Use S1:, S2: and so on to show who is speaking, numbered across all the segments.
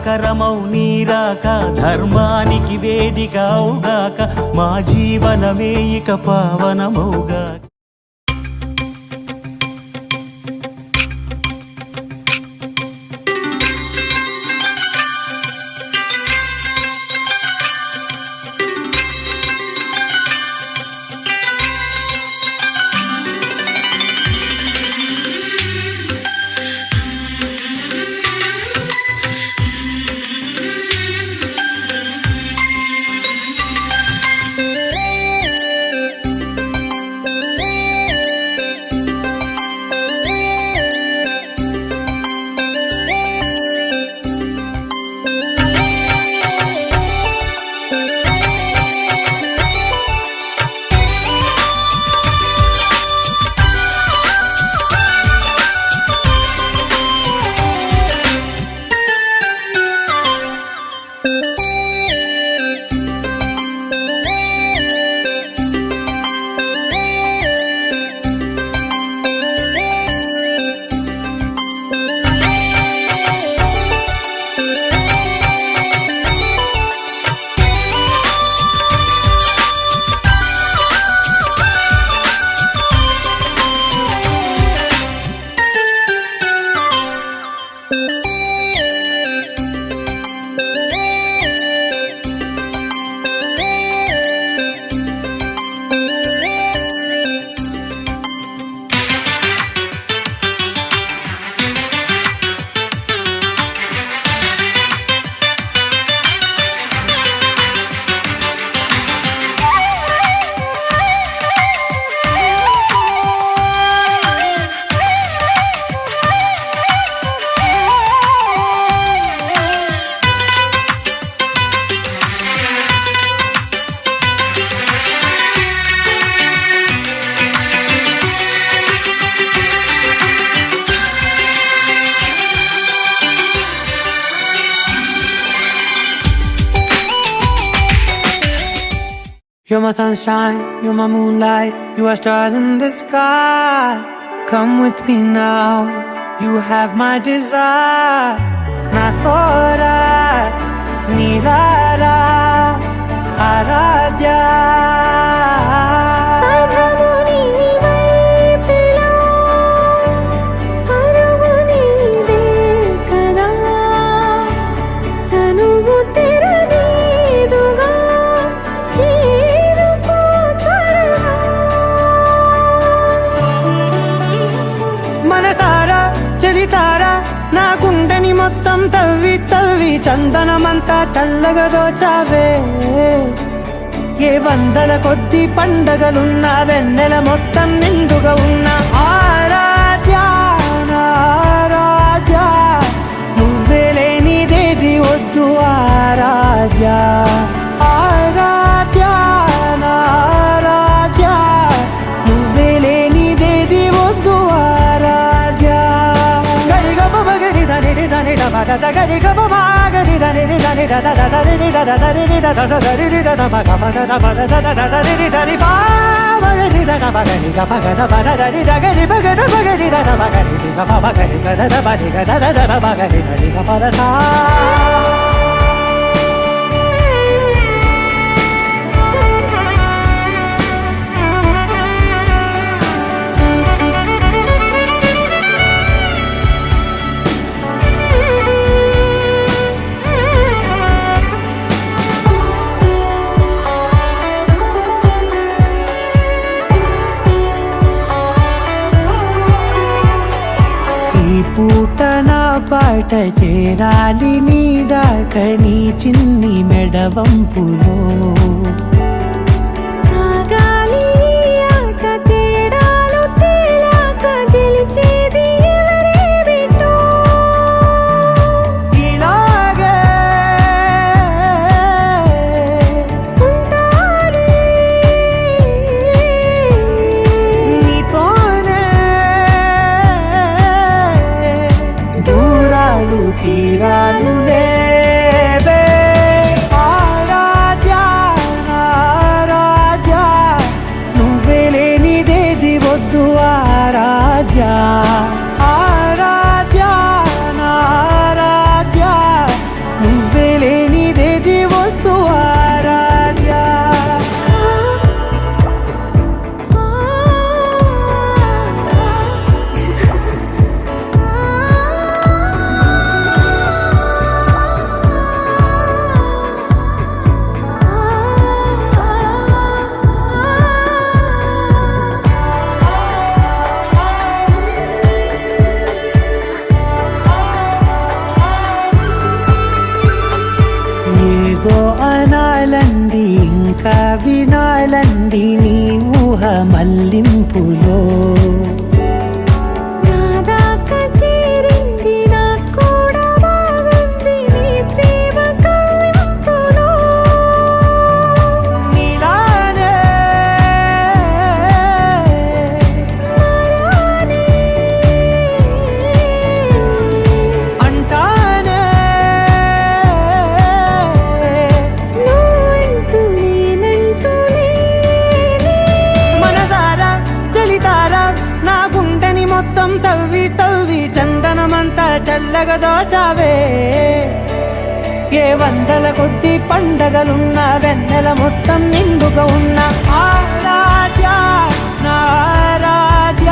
S1: మంగళకరమౌ నీరాక ధర్మానికి వేదిక అవుగాక మా జీవనమే ఇక పావనమౌగా
S2: You're my sunshine, you're my moonlight, you are stars in the sky. Come with me now, you have my desire. Na tora, nilara, aradhya. నా గుండెని మొత్తం తవ్వి తవ్వి చందనమంతా చల్లగా దోచావే ఏ వందల కొద్ది పండగలున్నా వెన్నెల మొత్తం నిండుగా ఉన్న ఆరాధ్య ఆరాధ్య నువ్వే లేనిదేది వద్దు ఆరాధ్య ఆరాధ్య ఆరాధ్య నువ్వే లేనిదేది వద్దు ఆరాధ్య గరి గమ గరి దని దని ద ద ద దని ద ద దని ద ద ద దని ద ద మ గ మ ద ద మ ద ద ద దని దని పా మ గరి ద గ మ గరి గ మ గ ద మ ద దని ద గరి మ గ ద మ గరి ద ద మ గరి ది గ మ మ గరి గ ద ద మ ది గ ద ద ద మ గరి ద ది గ మ ద సా పూట నా పాట చేరాలి నీ దాకా నీ చిన్ని మెడవంపులో
S3: సాగాలి ఆట తేడాలు తేలాక గెలిచేది ఎవరే బిడ్డో
S2: ఇలాగే
S3: ఉంటాలి
S2: నీతోనే దూరాలు తీరాలు లేవే ఆరాధ్య కౌగిలింపులో
S3: నాదాకా చేరింది నాకు కూడా బాగుంది నీ ప్రేమ కవ్వింపులో
S2: నీలానే
S3: మారానే
S2: అంటానే
S3: నువ్వంటూ నేనంటూ లేనే
S2: మనసారా చలితారా నా గుండెని మొత్తం తవ్వి తవ్వి చందనమంతా చల్లగా దోచావే ఏ వందల కొద్ది పండగలున్న వెన్నెల మొత్తం నిండుగా ఉన్న ఆరాధ్య నా ఆరాధ్య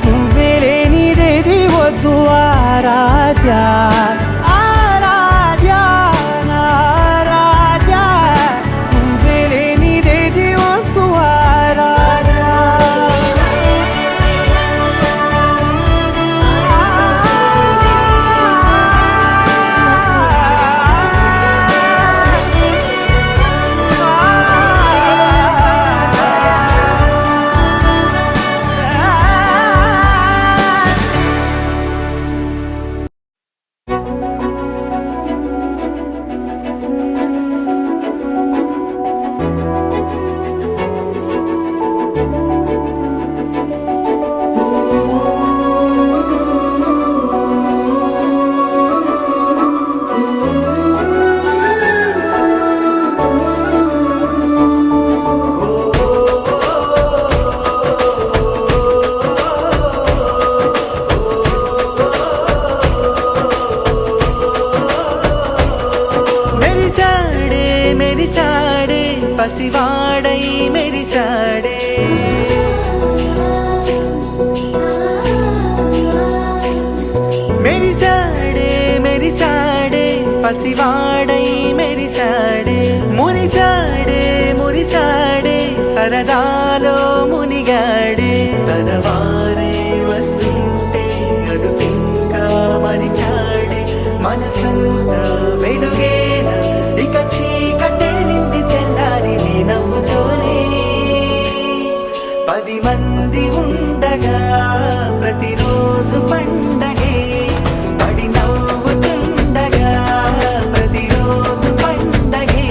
S2: నువ్వే లేనిదేది వద్దు ఆరాధ్య ఆరాధ్య నా ఆరాధ్య నువ్వే లేనిదేది వద్దు మెరిసాడే మెరిసాడే పసివాడై మెరిసాడే మెరిసాడే మెరిసాడే పసివాడై మెరిసాడే మురిసాడే మురిసాడే సరదాలో మునిగాడే తనవారే వస్తుంటే అదుపింకా మరిచాడే మనసంతా వెలుగేన ఇక చీకటెళ్ళింది తెల్లారి నీ నవ్వుతోనే 10 మంది ఉండగా ప్రతిరోజు పండగే పడి నవ్వుతుండగా ప్రతిరోజు పండగే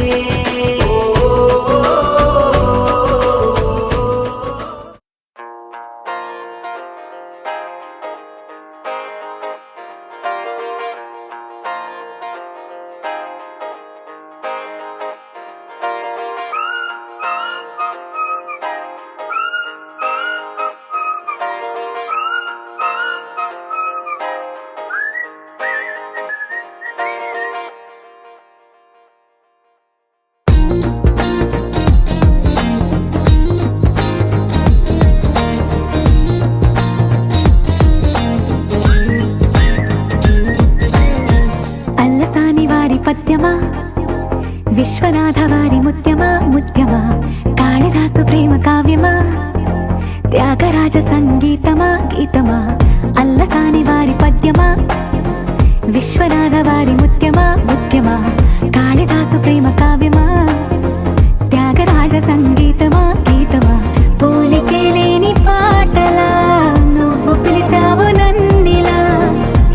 S3: అల్లసాని వారి పద్యమా విశ్వనాథ వారి ముత్యమా ముత్యమా కాళిదాసు ప్రేమ కావ్యమా త్యాగరాజ సంగీతమా గీతమా అల్లసాని వారి పద్యమా విశ్వనాథ వారి ముత్యమా ముత్యమా కాళిదాసు ప్రేమ కావ్యమా త్యాగరాజ సంగీతమా గీతమా పోలికే లేని పాటలా నువ్వు పిలిచావు నన్నిలా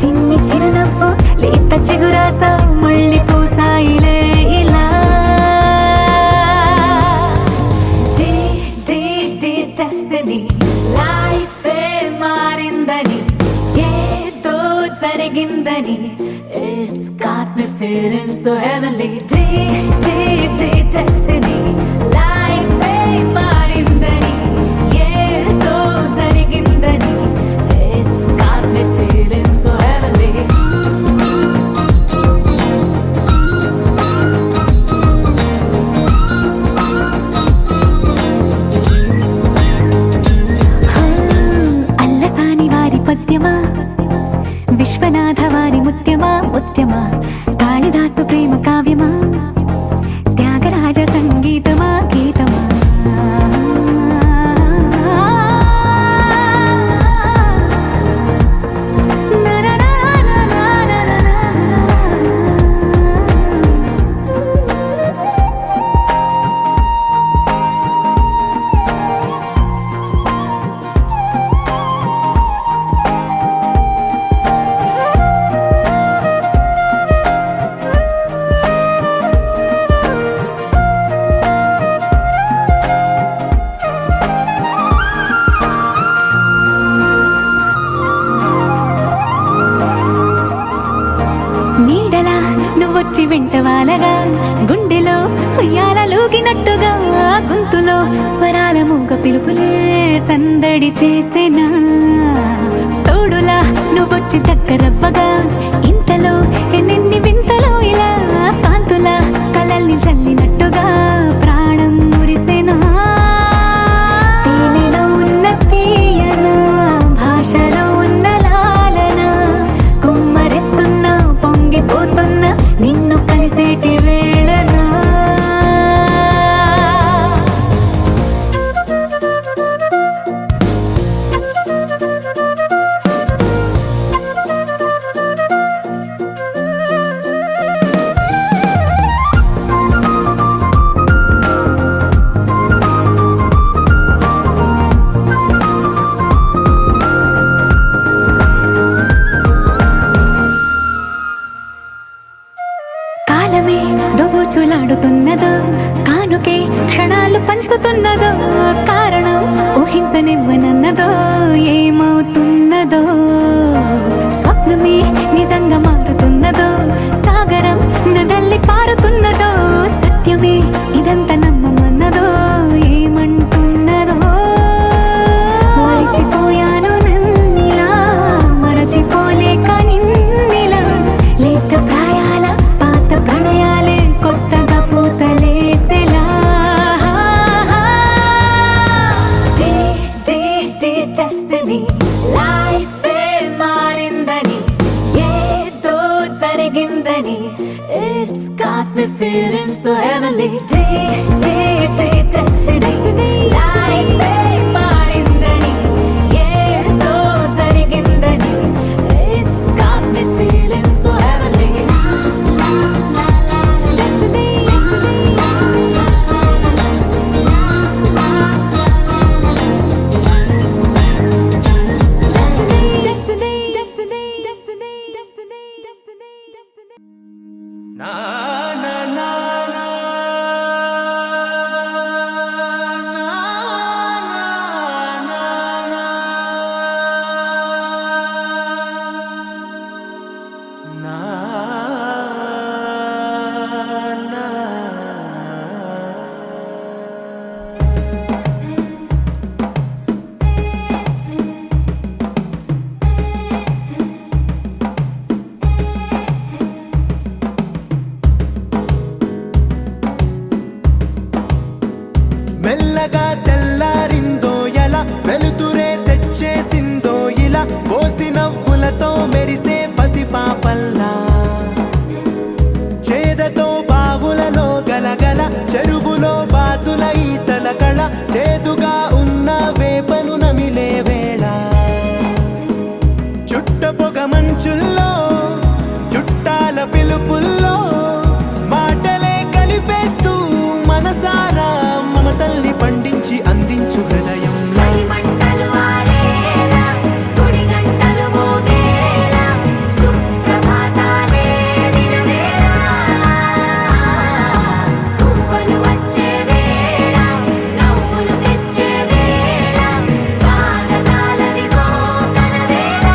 S3: చిన్ని చిరునవ్వు లేత చిగురాస మళ్ళీ పూసాయిలే ఇలా డెస్టినీ లైఫ్ మారిందని ఏదో జరిగిందని It's got me feeling so heavenly destiny life మారిందని ఏదో జరిగిందని It's got me feeling so heavenly Allasani వారి పద్యమా విశ్వనాథ వారి ముత్యమా ముత్యమా కాళిదాసు ప్రేమ కావ్యమా త్యాగరాజ సంగీతమా గీతమా వచ్చి వెంట వాలగా గుండెలో ఉయ్యాలూగినట్టుగా గొంతులో స్వరాల మూగ పిలుపులే సందడి చేసేనా తోడులా నువ్వొచ్చి దగ్గరవ్వగా ఇంతలో ఎన్నెన్ని వింతలో ఇలా కాంతుల కలల్ని చల్లినట్టుగా ప్రాణం మురిసెనా తేనెలో ఉన్న తీయన భాషలో ఉన్న లాలన కుమ్మరిస్తున్న పొంగిపోతున్న నిన్ను కలిసేటి వేళనా కాలమే దోబూచులాడుతున్నదో కానుకే క్షణాలు పంచుతున్నదో కారణం ఊహించనివ్వనన్నదో ఏమవుతున్నదో స్వప్నమే నిజంగా మారుతున్నదో సాగరం నడల్లి పారుతున్నదో సత్యమే ఇదంతా నమ్మమన్నదో ఏమంటున్నదో మరిచిపోయాను నన్నిలా మరచిపోలేక నిన్నిలా లేత ప్రాయాల పాత ప్రణయాలే కొత్తగా పూతలేసేలా డెస్టినీ లైఫే మారిందని ఏదో జరిగిందని it's got me feeling so heavenly destiny లైఫే మారిందని ఏదో జరిగిందని it's got me feeling so heavenly
S1: నా నా నా నా మెల్లగా తెల్లారిందో ఎలా వెలుతురే తెచ్చేసిందో ఇలా పోసి నవ్వులతో మెరిసే పసిపాపల్లా చేదతో బావులలో గలగల చెరువులో బాతుల ఈతల కళ చేదుగా ఉన్న వేపను నమిలే వేళ చుట్ట పొగ మంచుల్లో చుట్టాల పిలుపుల్లో మాటలే కలిపేస్తూ మనసారా మమతల్ని పండించి అందించు హృదయం
S3: చలిమంటలు ఆరేలా గుడి గంటలు మోగేలా సుప్రభాతాలే దినవేళ పువ్వులు వచ్చే వేళ నవ్వులు తెచ్చే వేళ స్వాగతాలదిగో కనవేళ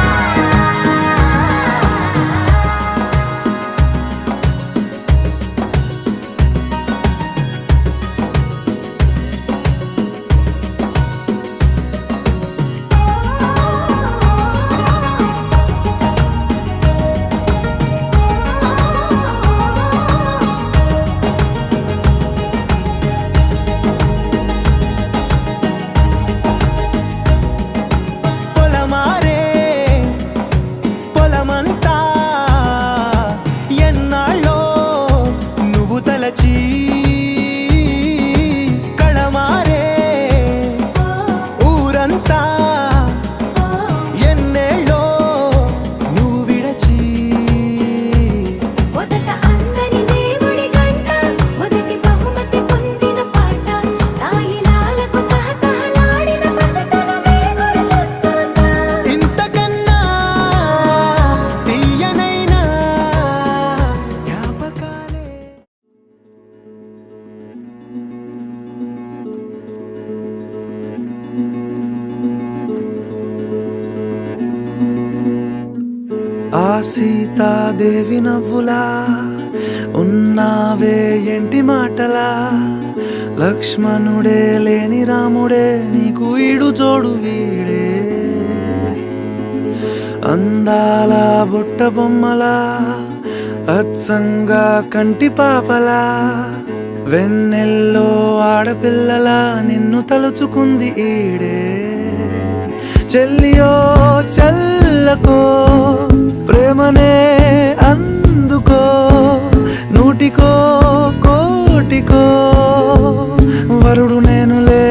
S1: పొలమారే పొలమంతా ఎన్నాళ్ళో నువ్వు తలచి కళమారే ఊరంతా ఎన్నేళ్ళో నువ్వు విడచి
S3: మొదట అందరి దేవుడి గంట మొదటి బహుమతి పొందిన పాట తాయిలాలకు తహతహలాడిన పసితనమే గుర్తొస్తుందా
S1: ఇంతకన్నా తీయనైనా జ్ఞాపకాలే ఆ సీతాదేవి నవ్వులా ఉన్నావే ఎంటి మాటలా లక్ష్మణుడే లేని రాముడే నీకు ఈడు జోడు వీడే అందాల బుట్ట బొమ్మలా అచ్చంగా కంటి పాపలా వెన్నెల్లో ఆడపిల్లలా నిన్ను తలుచుకుంది ఈడే చెల్లియో చెల్లకో ప్రేమనే అందుకో నూటికో కోటికో వరుడు నేనులే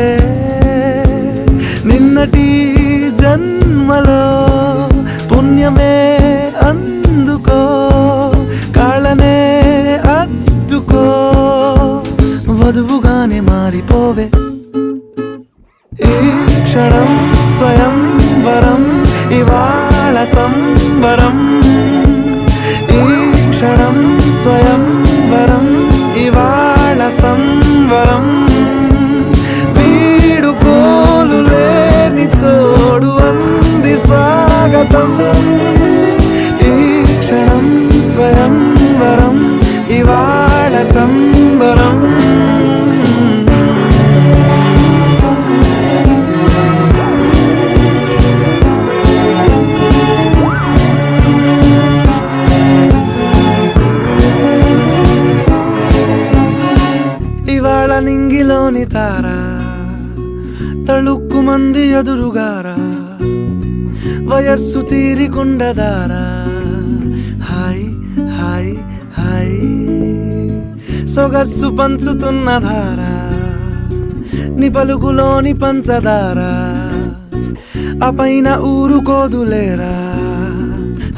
S1: నిన్నటి జన్మలో పుణ్యమే అందుకో కాళ్ళనే అద్దుకో వధువుగానే మారిపోవే ఈ క్షణం స్వయం వరం ఇవాళ సంబరం ఈ క్షణం స్వయం వరం ఇవాళ సంవరం వీడుకోలు లేని తోడు అంది స్వాగతం ఈ క్షణం స్వయం వరం ఇవాళ సంబరం ఇవాళ నింగిలోని తారా తళుక్కు మంది ఎదురుగారా వయస్సు తీరికుండదారా హాయ్ హాయ్ హాయ్ సొగస్సు పంచుతున్న ధారా ని పలుకులోని పంచదారా ఆ పైన ఊరుకోదులేరా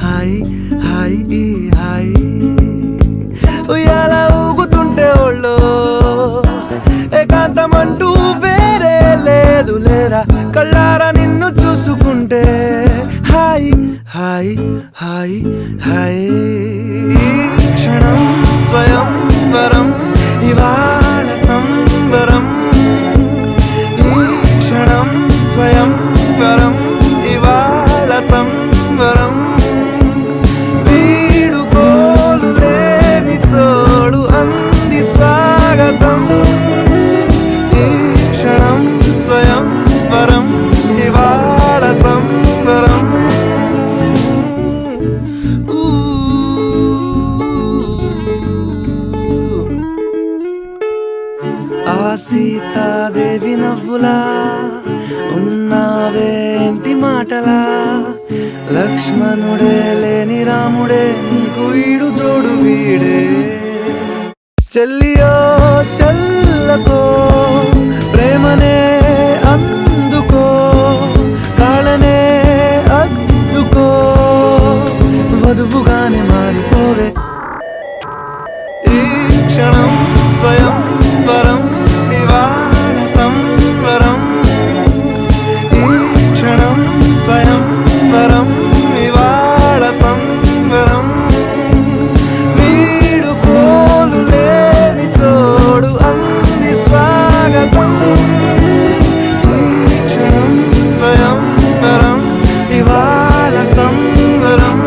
S1: హాయ్ హాయ్ ఈ హాయ్ ఉయ్యాల ఊగుతుంటే ఒళ్ళో ఏకాంతమంటూ వేరే లేదు లేరా కళ్ళారా నిన్ను చూసుకుంటే హాయ్ హాయ్ హాయ్ హాయ్ క్షణం స్వయం వరం ఇవాళ సంబరం ఈ క్షణం స్వయం వరం ఇవాళ సంబరం వీడుకోలు లేని తోడు అంది స్వాగతం ఈ క్షణం స్వయం వరం ఇవాళ సంబరం ఆ సీతాదేవి నవ్వులా ఉన్నావేంటి మాటలా లక్ష్మణుడే లేని రాముడే నీకు ఈడు జోడు వీడే చెల్లియో చెల్లకో ప్రేమనే అందుకో కాళ్ళనే అద్దుకో వధువుగానే మారిపోవే ఈ క్షణం స్వయం వరం ఇవాళ సంవరం ఈ క్షణం స్వయం వరం ఇవాళ సంవరం వీడుకోలు లేని తోడు అంది స్వాగతం ఈ క్షణం స్వయం వరం ఇవాళ సంవరం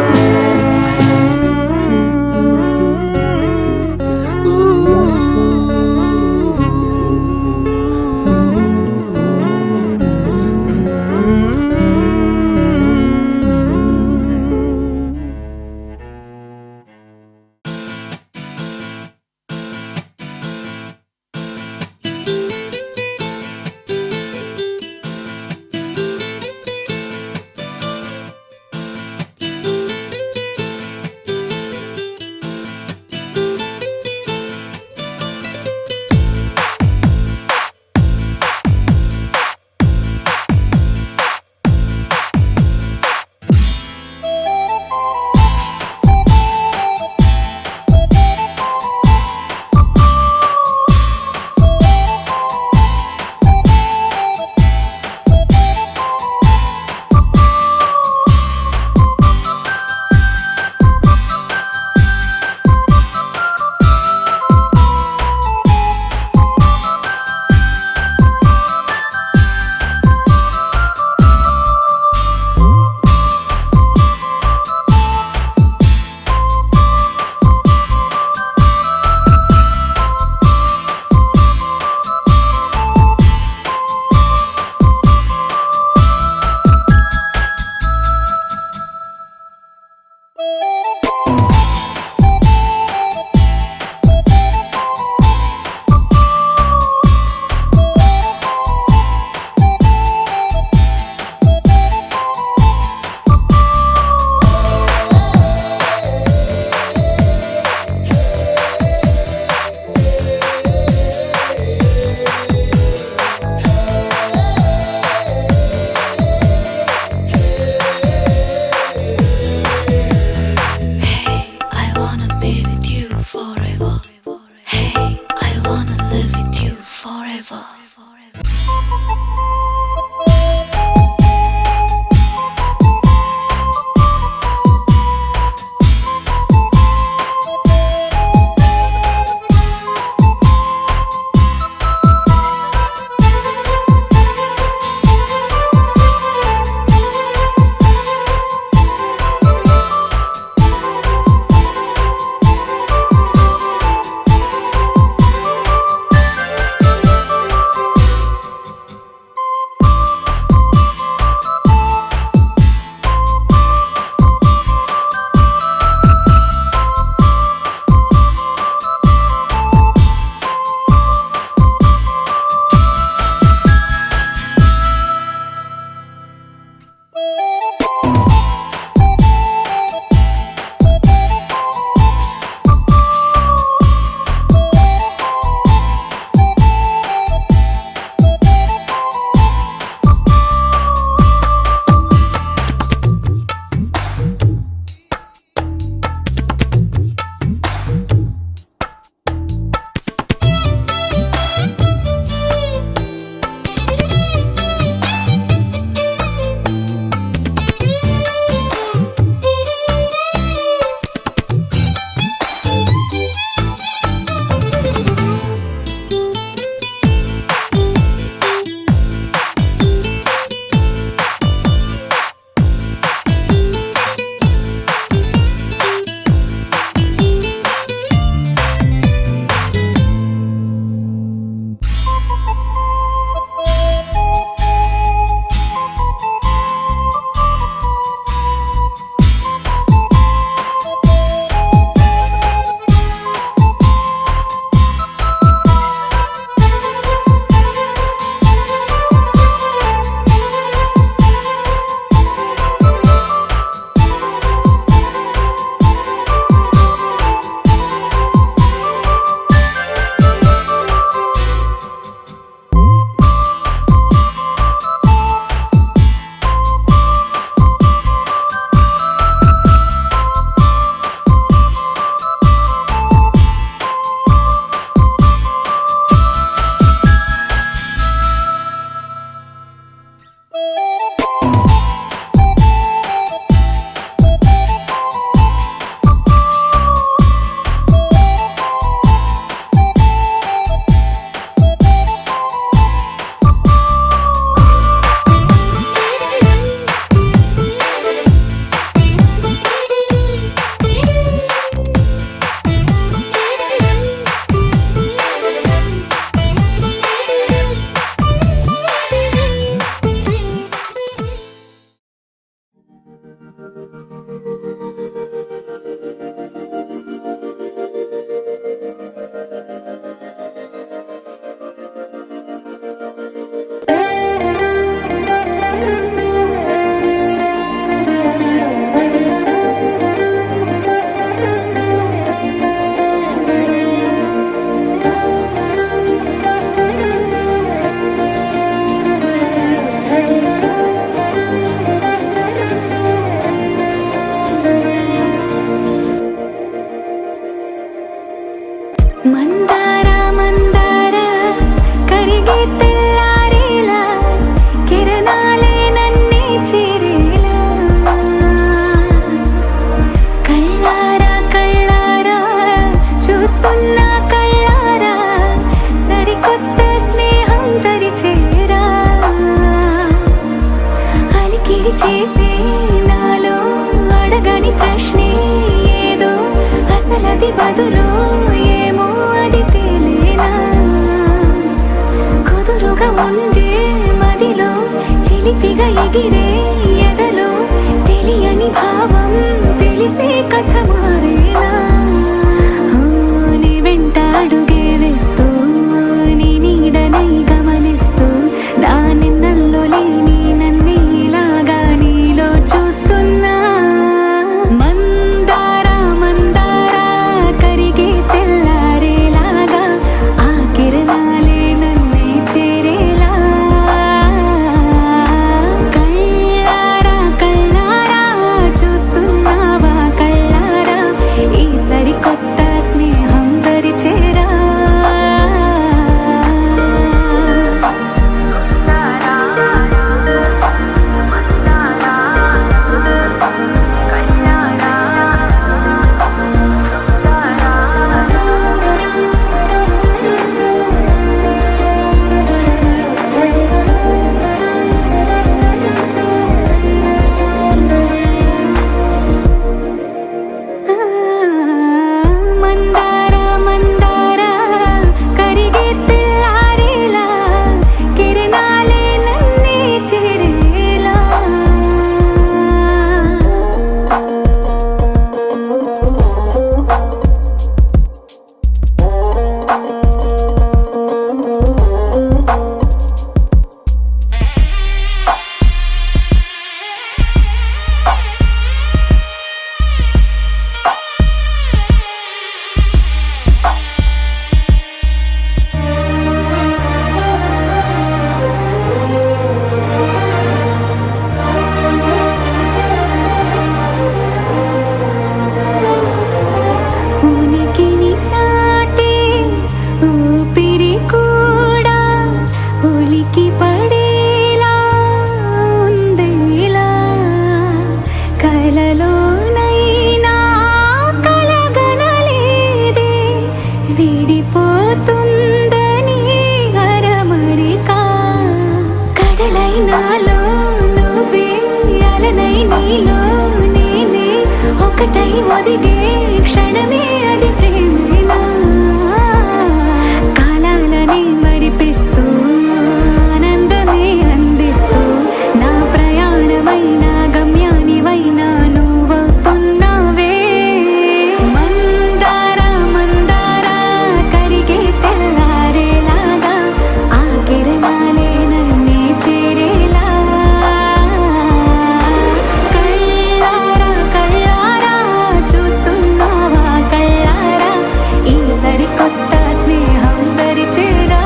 S3: వేడి చేసే నాలో అడగని ప్రశ్నే ఏదో అసలది బదులు ఏమో అది తేలేనా కుదురుగా ఉండే మదిలో చిలిపిగా ఎగిరే ఎదలో తెలియని భావం తెలిసే కథ మారేనా నీ వెంట అడుగే వేస్తూ నీ నీడనై గమనిస్తూ నా నిన్నల్లో లేని నన్నే ఇలాగా నీలో చూస్తున్నా మందారా మందారా కరిగే తెల్లారేలాగా ఆ కిరణాలే నన్నే చేరేలా కళ్ళారా కళ్ళారా చూస్తున్నావా కళ్ళారా ఈ సరికొత్త స్నేహం దరిచేరా మందారా మందారా కరిగే తెల్లారేలా కిరణాలే నన్నే చేరేలా ఉనికిని చాటే ఊపిరి కూడా ఉలికి పడేలా ఉందేలా కలలోనైనా కలగనలేదే విడిపోతుందని అరమరికా కడలై నాలో నువ్వే అలనై నీలో నేనే ఒకటై ఒదిగే క్షణమే అది ప్రేమేనా కాలాలని మరిపిస్తూ ఆనందమే అందిస్తూ నా ప్రయాణమైన గమ్యానివైనా నువ్వవుతున్నావే మందారా మందారా కరిగే తెల్లారేలాగా ఆ కిరణాలే నన్నే చేరేలా కళ్ళారా కళ్ళారా చూస్తున్నావా కళ్ళారా ఈ సరికొత్త స్నేహం దరిచేరా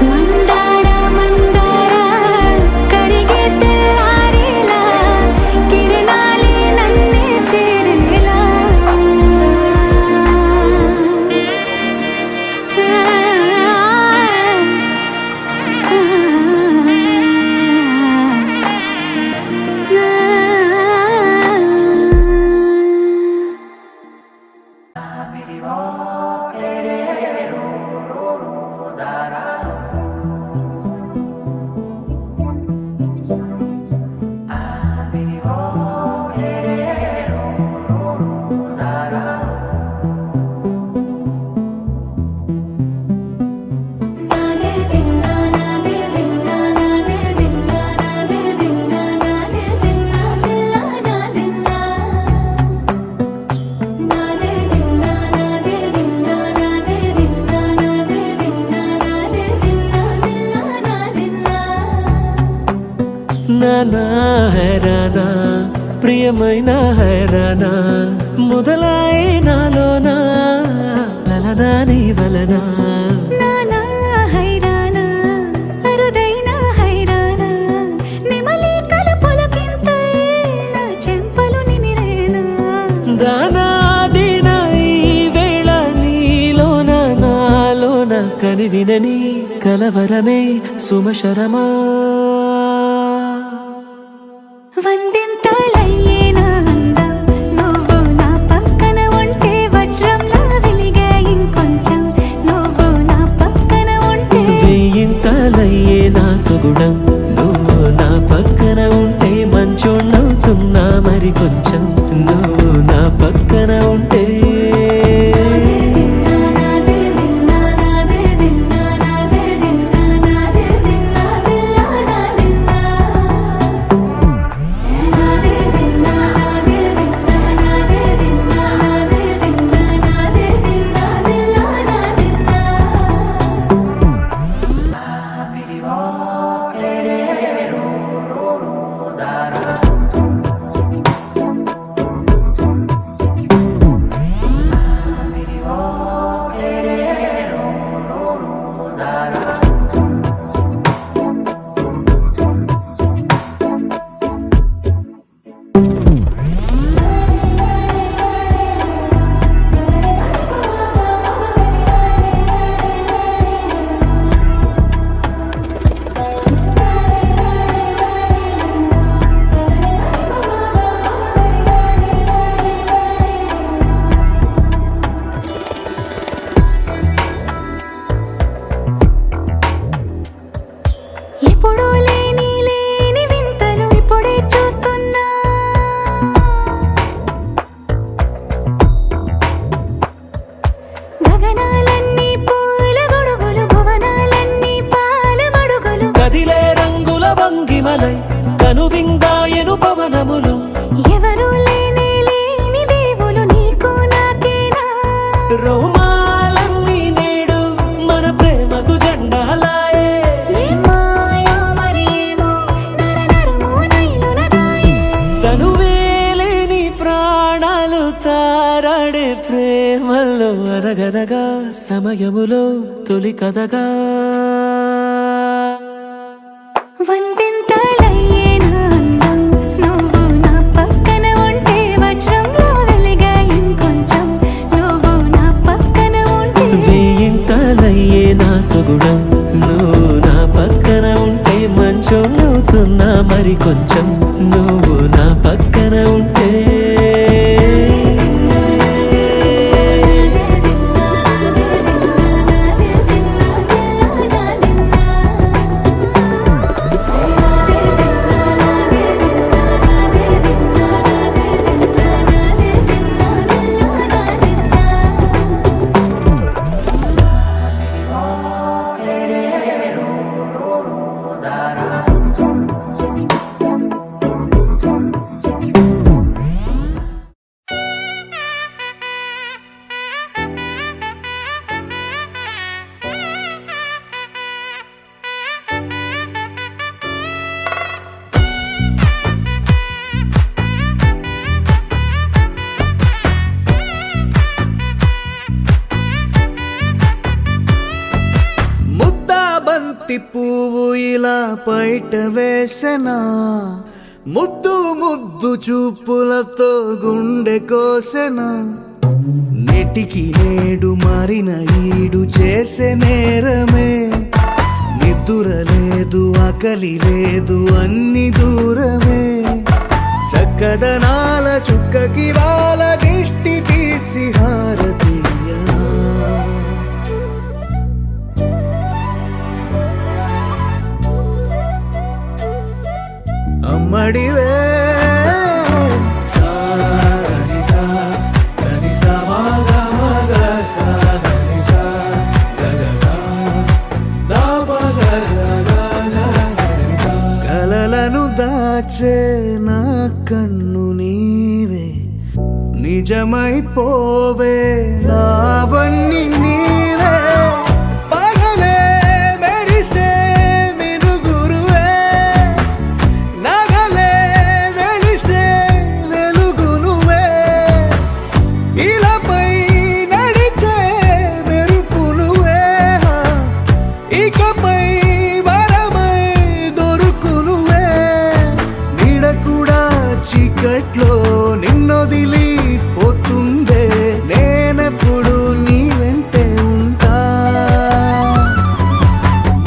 S3: మందారా మందారా కరిగే తెల్లారేలా కిరణాలే నన్నే చేరేలా
S2: నానా హైరానా ప్రియమైన హైరానా మొదలాయి నాలోనా లలనా నీ వలనా
S3: నానా హైరానా అరుదైన హైరానా నెమలి కలుపులకింతై నా చెంపలు నిమిరేనా
S2: దానాదిన ఈ వేళ నీలోన నాలోన కనివినని కలవరమే సుమశరమా
S3: వందింతలయ్యేనా
S4: సుగుణం నువ్వు నా పక్కన ఉంటే మంచోణ్ణవుతున్నా మరి కొంచెం నువ్వు నా పక్కన ఉంటే
S3: ఎప్పుడూ లేని లేని వింతలు ఇప్పుడే చూస్తున్నా గగనాలన్నీ పూల గొడుగులు భువనాలన్నీ పాల మడుగులు
S4: కదిలే రంగుల భంగిమలై కనువిందాయను పవనములు
S3: ఎవరు లేని లేని దేవులు నీకు నాకేనా
S4: రోమాలన్నీ నేడు మన ప్రేమకు జెండాలాయే
S3: ఏ మాయో మరి ఏమో నర నరమో నైలున దాయే
S4: తనువేలేని ప్రాణాలు తారాడే ప్రేమల్లో అనగనగా సమయములో తొలి కథగా
S3: వందెంతలయ్యేనా అందం నువ్వు నా పక్కన ఉంటే వజ్రంలో వెలిగా ఇంకొంచెం నువ్వు నా పక్కన ఉంటే
S4: వేయింతలయ్యే నా సుగుణం నువ్వు నా పక్కన ఉంటే మంచోణ్ణవుతున్నా మరి కొంచెం నువ్వు నా పక్కన ఉంటే
S1: ముద్దాబంతి పువ్వు ఇలా బయట వేసెనా ముద్దు ముద్దు చూపులతో గుండె కోసెనా నెటికి నేడు మారిన ఈడు చేసే నేరమే నిద్దుర లేదు ఆకలి లేదు అన్ని దూరమే చక్కదనాల చుక్కకి వాళ్ళ దిష్టి తీసి హారతీయనా అమ్మడివే సాని సా దని సా మగ మగ సా దని సా గగ సా దా మగ సా గగ దని సా కలలను దాచే నా కన్ను నీవే నిజమైపోవే నావన్నీ నీవే పగలే మెరిసే మినుగురువే నగలే వెలిసే వెలుగు నువ్వే ఇలాపై నడిచే మెరుపు నువ్వే ఇకపై వరమై దొరుకు నువ్వే నీడ కూడా చీకట్లో నిన్నొదిలి పోతుందే నేనెప్పుడు నీ వెంటే ఉంటా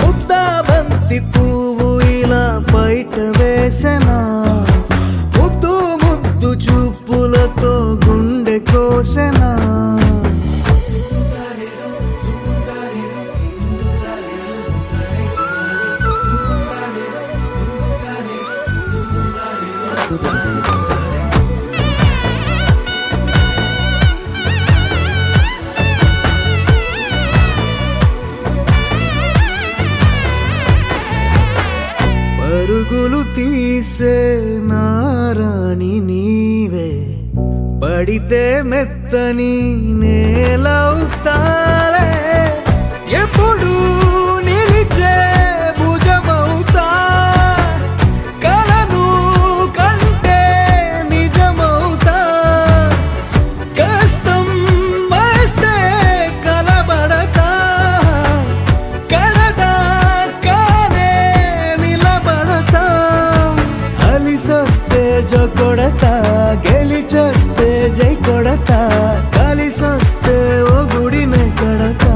S1: ముద్దాబంతి పువ్వు ఇలా బయట వేసెనా ముద్దు ముద్దు చూపులతో గుండె కోసెనా తీసే నారాణి నీవే పడితే మెత్తని నేలవుతాలే ఎప్పుడు నిలిచే భుజమవుతా కలను కంటే నిజమవుతా కష్టం వస్తే కలబడతా కడదాకానే నిలబడతా అలిసొస్తే జో కొడతా గెలిచొస్తే జై కొడతా కలిసొస్తే ఓ గుడినే కడతా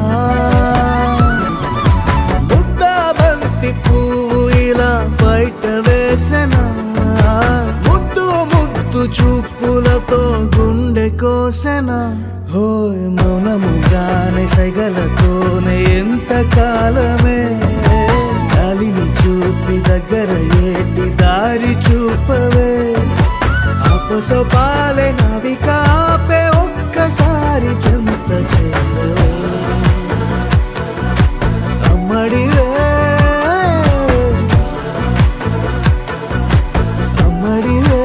S1: ముద్దా బంతి పువ్వు ఇలా బయట వేసెనా ముద్దు ముద్దు చూపులతో గుండె కోసెనా హోయ్ మౌనముగానే సైగలతోనే ఎంత కాలమే జాలిని చూపి దగ్గర ఏటి దారి చూపవే ఆపసోపాలే నావిక ఆపే ఒక్కసారి చెంత చేరవే అమ్మడివే అమ్మడివే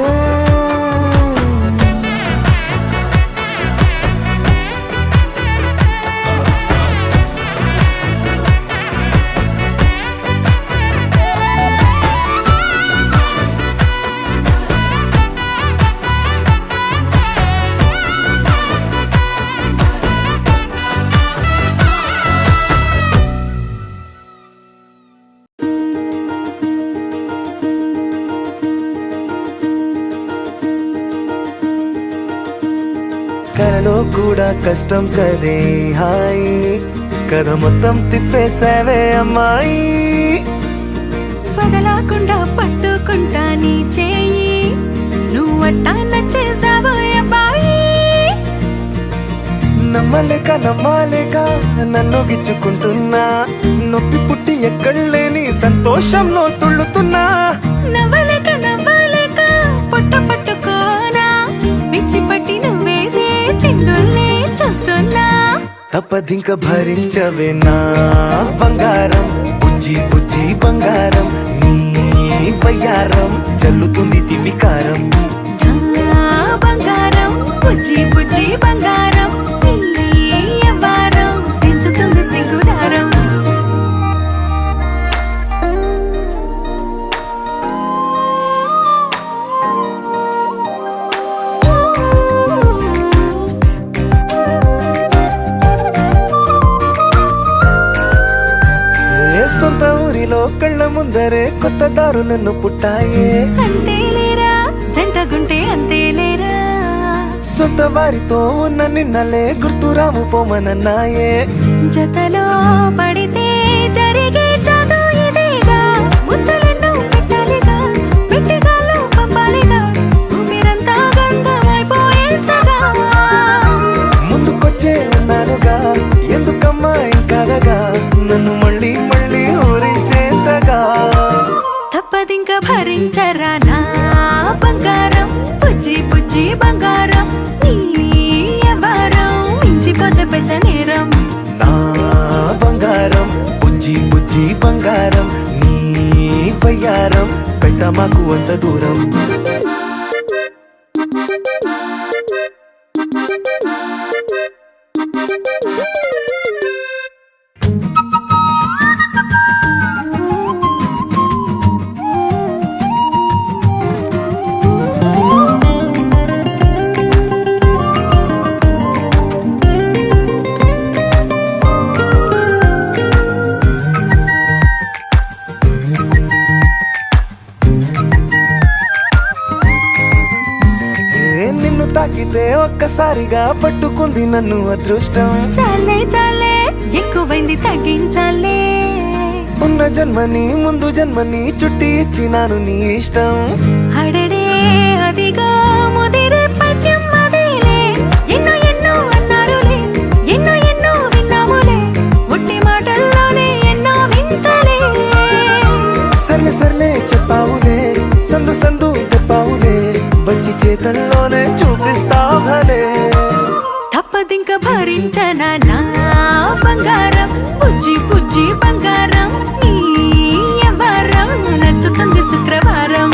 S1: కలలో కూడా కష్టం కదే హాయి కథ మొత్తం తిప్పేసావే అమ్మాయి
S3: వదలకుండా పట్టుకుంటా నీ చేయి నువ్వట్టా నచ్చేసావో అబ్బాయి
S1: నమ్మలేక నన్ను గిచ్చుకుంటున్నా నొప్పి పుట్టి ఎక్కడలేని సంతోషంలో తుళ్ళుతున్నా
S3: నవ్వలేక పొట్ట పట్టుకోనా పిచ్చి పట్టి నువ్వేసే చిందుల్నే చూస్తున్నా
S1: తప్పదింక భరించవే నా బంగారం బుజ్జి బుజ్జి బంగారం నీ బయ్యారం చల్లుతుంది తిమికారం
S3: నా బంగారం బుజ్జి బుజ్జి బంగారం నీ యవ్వారం పెంచుతుంది సిగ్గుదారం
S1: సొంత ఊరిలో కళ్ళ ముందరే కొత్త దారులను పుట్టాయే
S3: అంతేలేరా జంటగుంటే అంతేలేరా
S1: సొంత వారితో ఉన్న నిన్నలే గుర్తురాము పోమనన్నాయే
S3: జతలో పడితే జరిగే చదు ఇదేగా ముద్దలెన్నో పెట్టాలిగా పెట్టిగాల్లో పంపాలిగా ఊపిరంతా గంధమైపోయేంతగా
S1: ముందుకొచ్చే ఉన్నానుగా ఎందుకమ్మా ఇంకాదగా నన్ను మళ్ళీ మళ్ళీ ఊరించేంతగా
S3: తప్పదింక భరించరా నా బంగారం బుజ్జి బుజ్జి బంగారం నీ యవ్వారం మించిపోతే పెద్ద నేరం
S1: నా బంగారం బుజ్జి బుజ్జి బంగారం నీ బయ్యారం పెట్ట మాకు అంత దూరం నిన్ను తాకితే ఒక్కసారిగా పట్టుకుంది నన్ను అదృష్టం
S3: చాలే ఎక్కువైంది తగ్గించాలే
S1: ఉన్న జన్మని ముందు జన్మని చుట్టి ఇచ్చినాను నీ ఇష్టం
S3: అడడే అదిగా ముదిరే పద్యం అదేలే ఎన్నో అన్నారులే ఎన్నో విన్నాములే ఒట్టి మాటల్లోనే ఎన్నో వింతలే
S1: సర్లే చెప్పావులే సందు చెప్పావులే వచ్చి చేతల్లోనే చూపిస్తావలే
S3: తప్పదింక భరించనా నా బంగారం బుజ్జి బుజ్జి బంగారం నీ యవ్వారం నచ్చుతుంది శుక్రవారం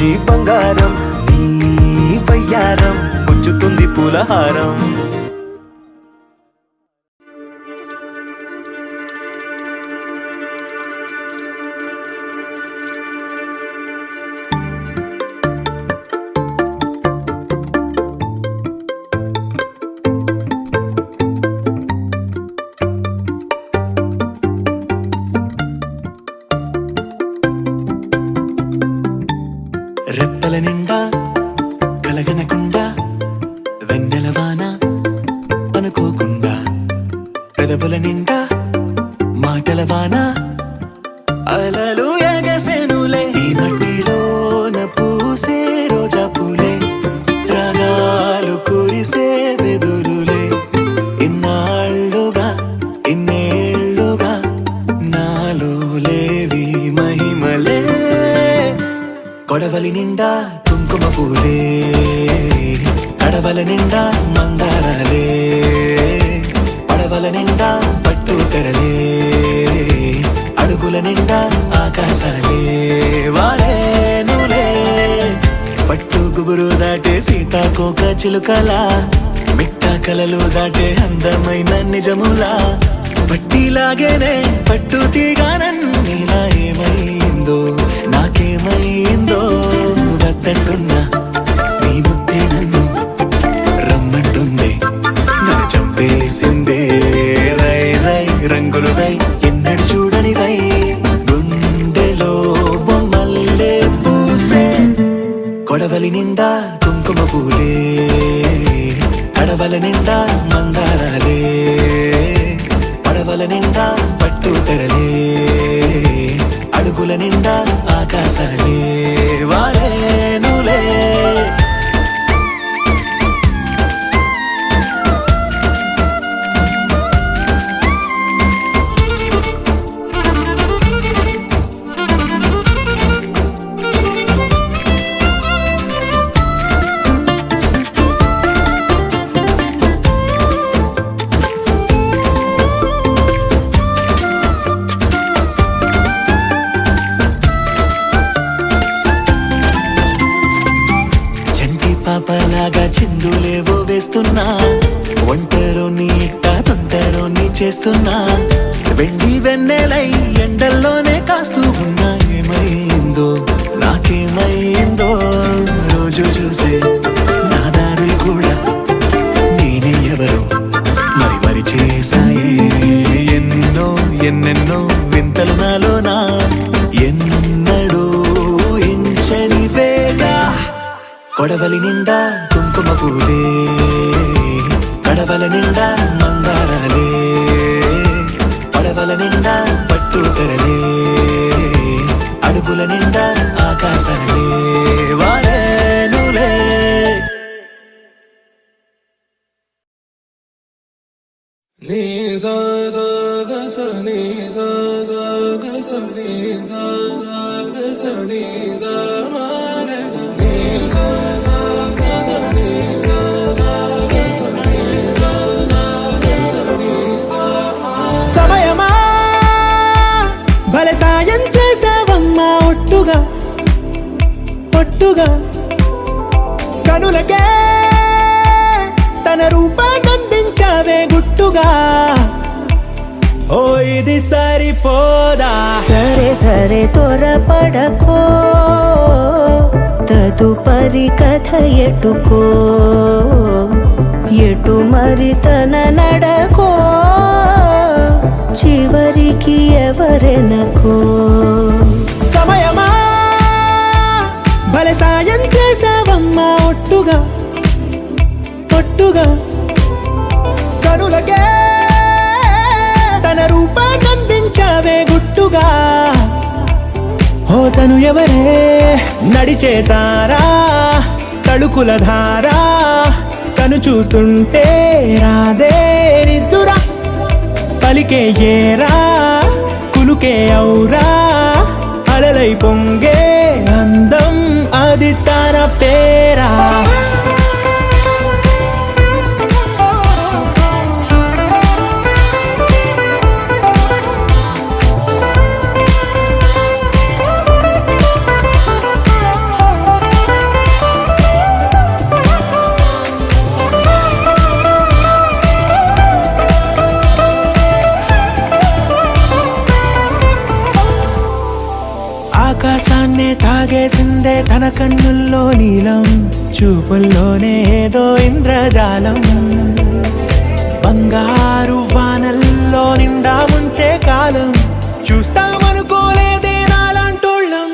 S1: బుజ్జి బంగారం నీ వయ్యారం గుంజుతుంది పూలహారం. రెప్పల నిండా కలగనకుండా వెన్నెలవాన అనుకోకుండా పెదవుల నిండా మాటల వాన అలలు ఎగసెనులే ఈ మట్టిలోన పూసే రోజా పూలే రాగాలు కురిసే వెదురులే ఇన్నాళ్ళుగా ఇన్నేళ్ళుగా నాలో లేవి మహిమలే కొడవలి నిండా కుంకుమ పూలే కడవల నిండా మందారాలే పడవల నిండా పట్టు తెరలే అడుగుల నిండా ఆకాశాలే వాడేనులే పట్టు గుబురు దాటే సీతాకోక చిలుకలా మిట్ట కలలు దాటే అందమైన నిజములా పట్టిలాగేనే పట్టు తీగానన్నీలా ఏమైందో నాకేమైందో వద్దంటున్నా నీ బుద్ధి నన్ను రమ్మంటుంది నన్ను చంపేసిందే రై రై రంగులు రై ఎన్నడు చూడని రై గుండెలో బొమ్మల్లే పూసే కొడవలి నిండా కుంకుమ పూలే కడవల నిండా మందారాలే పడవల నిండా పట్టు తెరలే అడుగుల నిండా ఆకాశాలే వాడేనులే పాపలాగా చిందులేవో వేస్తున్నా ఒంటరో నీ ఇట్ట తొంటరో నీ చేస్తున్నా వెండి వెన్నెలై ఎండల్లోనే కాస్తూ ఉన్నా ఏమైందో నాకేమైందో రోజు చూసే నా దారులు కూడా నేనే ఎవరో మరి మరి చేశాయే ఎన్నో ఎన్నెన్నో వింతలు నాలోనా ఎన్నడూ ఇంచని వేగా కొడవలి నిండా కుంకుమ పూలే కడవల నిండా మందారాలే పడవల నిండా పట్టు తెరలే అడుగుల నిండా ఆకాశాలే వాడేనులే నీ సా సా గ స నీ సా సా గ స నీ సా సా గ స నీ సా మా గ స నీ సా సా గ స నీ సా సా గ స నీ సా సా గ స నీ సా మా
S2: సమయమా భలే సాయం చేసావమ్మా ఒట్టుగా ఒట్టుగా కనులకే తన రూపాన్నందించావే గుట్టుగా ఓ ఇది సరిపోదా
S5: సరే సరే త్వరపడకో తదుపరి కథ ఎటుకో ఎటు మరి తన నడకో చివరికి ఎవరెనకో
S2: సమయమా భలే సాయం చేసావమ్మా ఒట్టుగా ఒట్టుగా కనులకే తన రూపాన్నందించావే గుట్టుగా ఓ తను ఎవరే నడిచే తారా తడుకుల ధారా తను చూస్తుంటే రాదే నిద్దురా పలికే ఏరా కులుకే ఔరా అలలై పొంగే అందం అది తన పేరా కన్నుల్లో నీలం, చూపుల్లోనే ఏదో ఇంద్రజాలం. బంగారు వానల్లో నిండా ముంచే కాలం, చూస్తామనుకోలేదే నాలాంటోళ్ళం.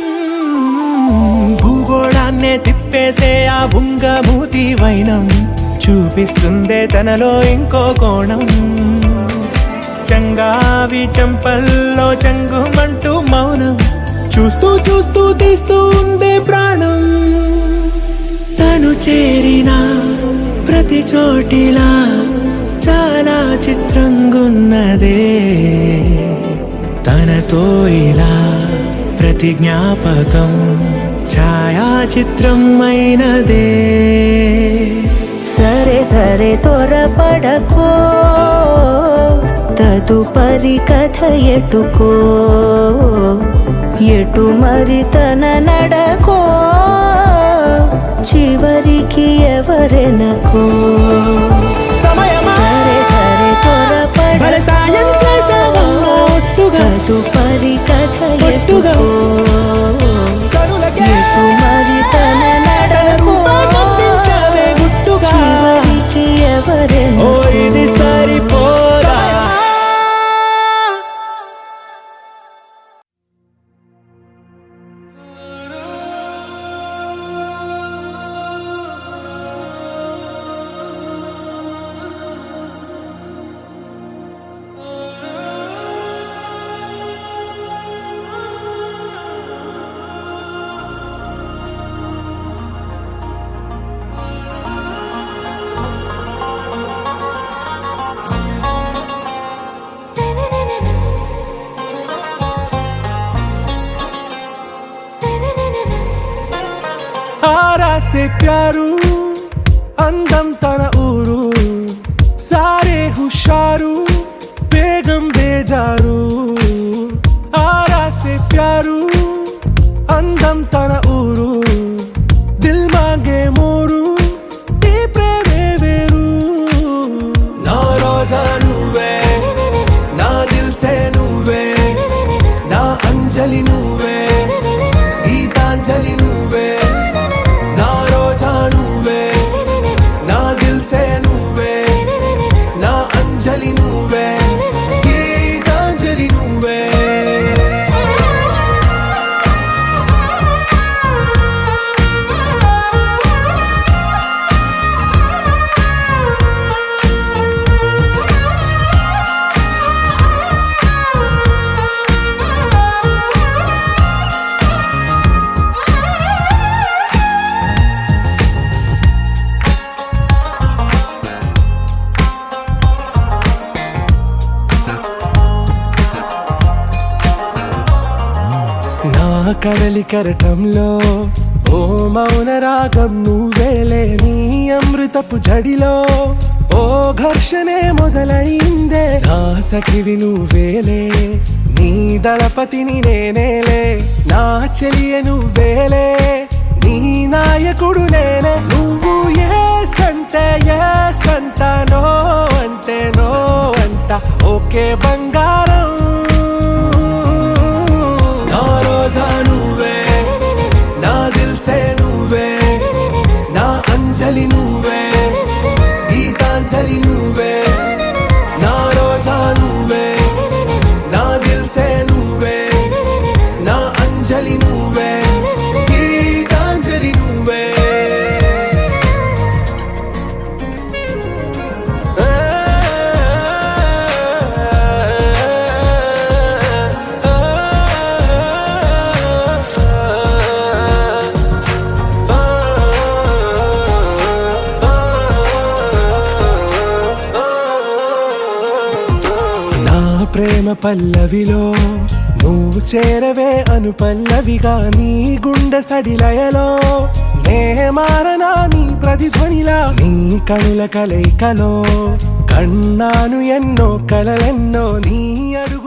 S2: భూగోళాన్నే తిప్పేసే ఆ బుంగమూతి వైనం, చూపిస్తుందే తనలో ఇంకో కోణం. చంగావి చంపల్లో చంగుమంటూ మౌనం, చూస్తూ చూస్తూ తీస్తూ ఉందే ప్రాణం. తను చేరిన ప్రతి చోటిలా చాలా చిత్రంగున్నదే, తనతో ఇలా ప్రతి జ్ఞాపకం ఛాయాచిత్రం అయినదే.
S5: సరే సరే త్వరపడకో, తదుపరి కథ ఎటుకో, ఎటు మరి తన నడకో, చివరికి ఎవరెనకో. సరే సరే త్వరపడకో, తదుపరి కథ ఎటుకో, ఎటు మరి తన నడకో, చివరికి ఎవరెనకో.
S2: ఇది సరిపోదా? ఆరాసే ప్యారు, అందం తన ఊరు, సారే హుషారు, బేగం బేజారు. ఆరాసే ప్యారు, అందం తన ఊరు, దిల్ మాంగే మోరు, ఈ ప్రేమే వేరు. నా రోజా నువ్వే, నా దిల్ సే నువ్వే, నా అంజలి నువ్వే, గీతాంజలి నువ్వే. నా రోజా నువ్వే, నా దిల్ సే నువ్వే, నా అంజలి నువ్వే, గీతాంజలి నువ్వే. నా కడలి కరటంలో ఓ మౌన రాగం నువ్వేలే, నీ అమృతపు జడిలో ఓ ఘర్షణే మొదలైందే. నా సఖివి నువ్వేలే, నీ దళపతిని నేనేలే, నా చెలియ నువ్వేలే, నీ నాయకుడు నేనే. నువ్వు ఏ సంటే ఏ సంట, నో అంటే నో అంట, ఓకే బంగారం. నా రోజా నువ్వే, నా దిల్ సే నువ్వే, నా అంజలి నువ్వే, గీతాంజలి నువ్వే. నా రోజా నువ్వే, నా దిల్ సే నువ్వే, నా అంజలి నువ్వే, గీతాంజలి నువ్వే. ప్రేమ పల్లవిలో నువ్వు చేరవే అను పల్లవిగా, నీ గుండె సడిలయలో నే మారనా నీ ప్రతిధ్వనిలా. నీ కనుల కలయికలో కన్నాను ఎన్నో కలలెన్నో, నీ అడుగు